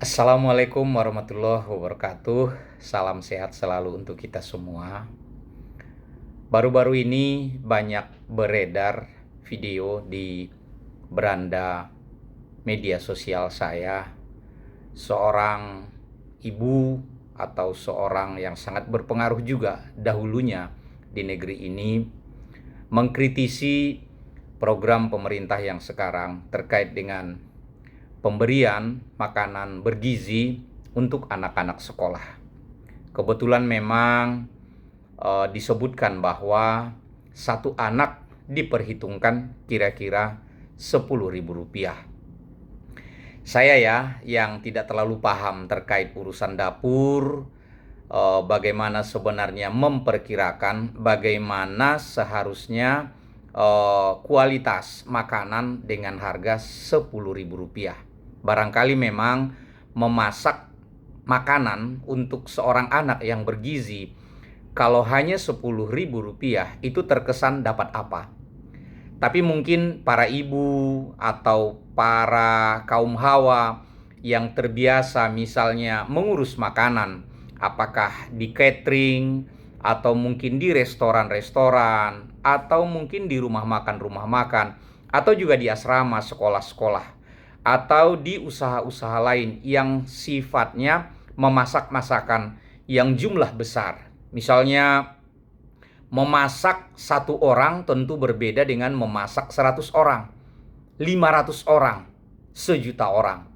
Assalamualaikum warahmatullahi wabarakatuh. Salam sehat selalu untuk kita semua. Baru-baru ini banyak beredar video di beranda media sosial saya. Seorang ibu atau seorang yang sangat berpengaruh juga dahulunya di negeri ini mengkritisi program pemerintah yang sekarang terkait dengan pemberian makanan bergizi untuk anak-anak sekolah. Kebetulan memang disebutkan bahwa satu anak diperhitungkan kira-kira Rp10.000. Saya yang tidak terlalu paham terkait urusan dapur, bagaimana sebenarnya memperkirakan bagaimana seharusnya kualitas makanan dengan harga Rp10.000. Barangkali memang memasak makanan untuk seorang anak yang bergizi, kalau hanya Rp10.000 itu terkesan dapat apa. Tapi mungkin para ibu atau para kaum hawa yang terbiasa misalnya mengurus makanan, apakah di catering, atau mungkin di restoran-restoran, atau mungkin di rumah makan, atau juga di asrama sekolah-sekolah, atau di usaha-usaha lain yang sifatnya memasak masakan yang jumlah besar. Misalnya memasak satu orang tentu berbeda dengan memasak 100 orang, 500 orang, 1.000.000 orang.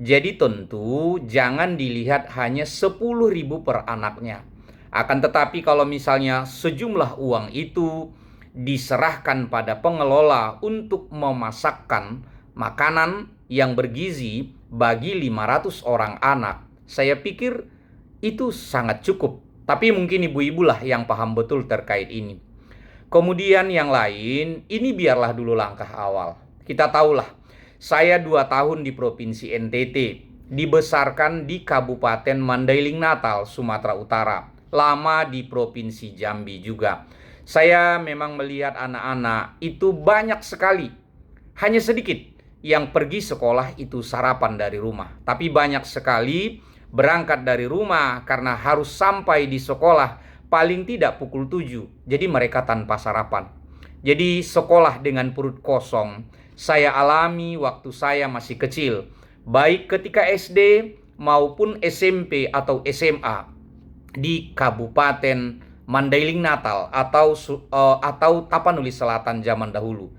Jadi tentu jangan dilihat hanya 10.000 per anaknya. Akan tetapi kalau misalnya sejumlah uang itu diserahkan pada pengelola untuk memasakkan makanan yang bergizi bagi 500 orang anak, saya pikir itu sangat cukup. Tapi mungkin ibu-ibu lah yang paham betul terkait ini. Kemudian yang lain, ini biarlah dulu langkah awal. Kita tahulah, saya 2 tahun di Provinsi NTT, dibesarkan di Kabupaten Mandailing Natal, Sumatera Utara. Lama di Provinsi Jambi juga. Saya memang melihat anak-anak itu banyak sekali. Hanya sedikit yang pergi sekolah itu sarapan dari rumah. Tapi banyak sekali berangkat dari rumah karena harus sampai di sekolah paling tidak pukul 7. Jadi mereka tanpa sarapan. Jadi sekolah dengan perut kosong saya alami waktu saya masih kecil. Baik ketika SD maupun SMP atau SMA di Kabupaten Mandailing Natal atau Tapanuli Selatan zaman dahulu.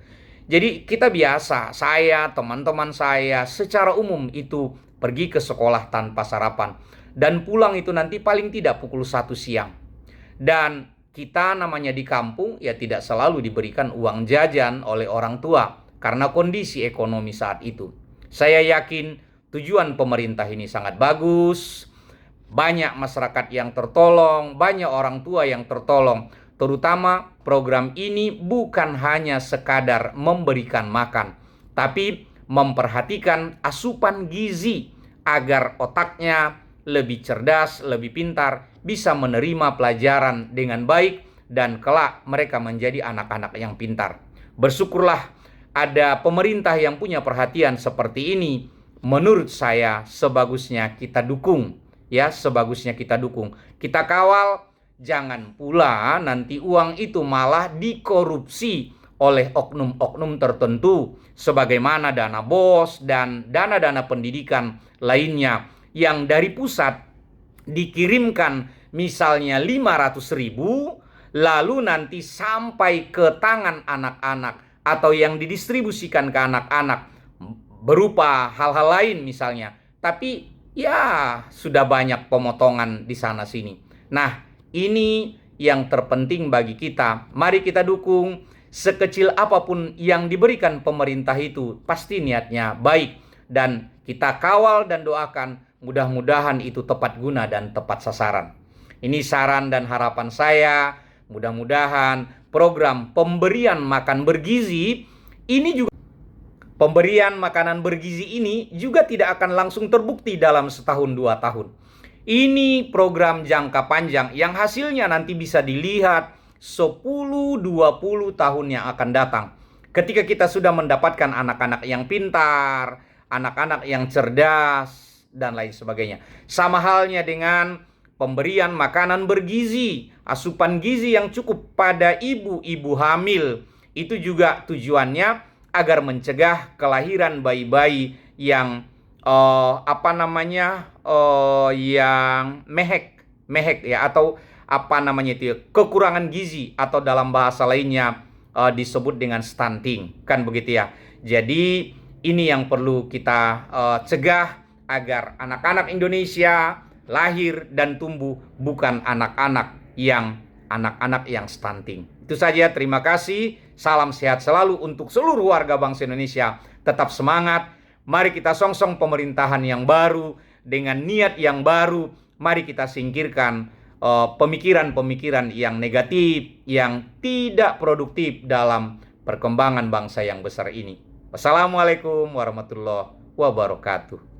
Jadi kita biasa, saya, teman-teman saya secara umum itu pergi ke sekolah tanpa sarapan. Dan pulang itu nanti paling tidak pukul 1 siang. Dan kita namanya di kampung ya tidak selalu diberikan uang jajan oleh orang tua karena kondisi ekonomi saat itu. Saya yakin tujuan pemerintah ini sangat bagus. Banyak masyarakat yang tertolong, banyak orang tua yang tertolong. Terutama program ini bukan hanya sekadar memberikan makan, tapi memperhatikan asupan gizi agar otaknya lebih cerdas, lebih pintar, bisa menerima pelajaran dengan baik, dan kelak mereka menjadi anak-anak yang pintar. Bersyukurlah ada pemerintah yang punya perhatian seperti ini. Menurut saya sebagusnya kita dukung, sebagusnya kita dukung. Kita kawal. Jangan pula nanti uang itu malah dikorupsi oleh oknum-oknum tertentu sebagaimana dana BOS dan dana-dana pendidikan lainnya yang dari pusat dikirimkan misalnya 500.000 lalu nanti sampai ke tangan anak-anak atau yang didistribusikan ke anak-anak berupa hal-hal lain misalnya, tapi sudah banyak pemotongan di sana sini. Nah, ini yang terpenting bagi kita. Mari kita dukung. Sekecil apapun yang diberikan pemerintah itu pasti niatnya baik. Dan kita kawal dan doakan mudah-mudahan itu tepat guna dan tepat sasaran. Ini saran dan harapan saya. Mudah-mudahan program pemberian makan bergizi ini juga pemberian makanan bergizi ini juga tidak akan langsung terbukti dalam setahun 2 tahun. Ini program jangka panjang yang hasilnya nanti bisa dilihat 10-20 tahun yang akan datang. Ketika kita sudah mendapatkan anak-anak yang pintar, anak-anak yang cerdas, dan lain sebagainya. Sama halnya dengan pemberian makanan bergizi, asupan gizi yang cukup pada ibu-ibu hamil. Itu juga tujuannya agar mencegah kelahiran bayi-bayi yang yang mehek ya, atau kekurangan gizi, atau dalam bahasa lainnya disebut dengan stunting, kan begitu ya. Jadi ini yang perlu kita cegah agar anak-anak Indonesia lahir dan tumbuh bukan anak-anak yang stunting. Itu saja, terima kasih. Salam sehat selalu untuk seluruh warga bangsa Indonesia. Tetap semangat. Mari kita songsong pemerintahan yang baru dengan niat yang baru. Mari kita singkirkan pemikiran-pemikiran yang negatif, yang tidak produktif dalam perkembangan bangsa yang besar ini. Wassalamualaikum warahmatullahi wabarakatuh.